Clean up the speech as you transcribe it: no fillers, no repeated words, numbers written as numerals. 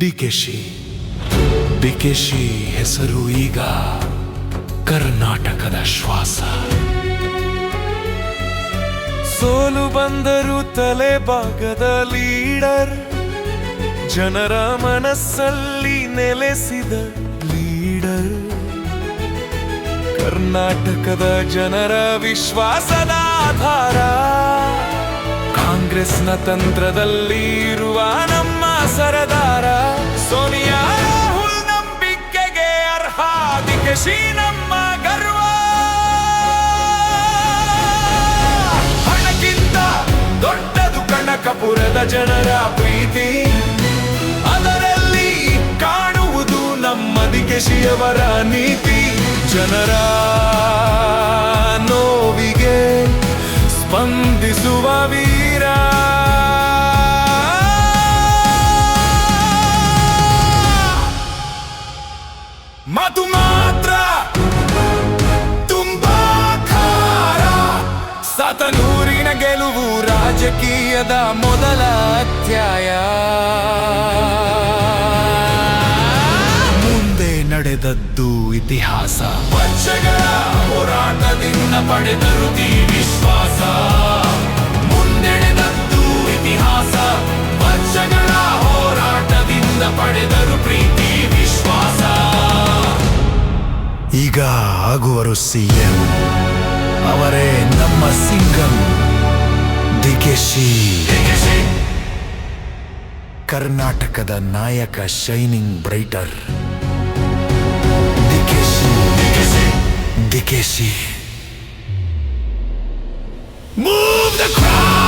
ಡಿಕೆಶಿ ಡಿಕೆಶಿ ಹೆಸರು ಈಗ ಕರ್ನಾಟಕದ ಶ್ವಾಸ. ಸೋಲು ಬಂದರೂ ತಲೆ ಭಾಗದ ಲೀಡರ್, ಜನರ ಮನಸ್ಸಲ್ಲಿ ನೆಲೆಸಿದ ಲೀಡರ್, ಕರ್ನಾಟಕದ ಜನರ ವಿಶ್ವಾಸದ ಆಧಾರ. ಕಾಂಗ್ರೆಸ್ನ ತಂತ್ರದಲ್ಲಿ ಇರುವ ನಮ್ಮ ಸರದಾರ ಸೋನಿಯಾ ರಾಹುಲ್ ನಂಬಿಕೆಗೆ ಅರ್ಹ, ಡಿಕೆಶಿ ನಮ್ಮ ಗರ್ವ. ಹಣಕ್ಕಿಂತ ದೊಡ್ಡದು ಕನಕಪುರದ ಜನರ ಪ್ರೀತಿ, ಅದರಲ್ಲಿ ಕಾಣುವುದು ನಮ್ಮ ಡಿಕೆಶಿಯವರ ನೀತಿ. ಜನರ ನೋವಿಗೆ ಸ್ಪಂದಿಸುವ ವೀರ, ಮಾತು ಮಾತ್ರ ತುಂಬಾ ಖಾರ. ಸಾತನೂರಿನ ಗೆಲುವು ರಾಜಕೀಯದ ಮೊದಲ ಅಧ್ಯಾಯ. ಮುಂದೆ ನಡೆದದ್ದು ಇತಿಹಾಸ, ವರ್ಷಗಳ ಹೋರಾಟದಿಂದ ಪಡೆದರು ವಿಶ್ವಾಸ. ಮುಂದೆಡೆದದ್ದು ಇತಿಹಾಸ, ವರ್ಷಗಳ ಹೋರಾಟದಿಂದ ಪಡೆದರು ಪ್ರೀತಿ ವಿಶ್ವಾಸ. ಈಗ ಆಗುವರು ಸಿಎಂ, ಅವರೇ ನಮ್ಮ ಸಿಂಗಂ ಡಿಕೆಶಿ. ಕರ್ನಾಟಕದ ನಾಯಕ, shining brighter DKShi. Move the crowd!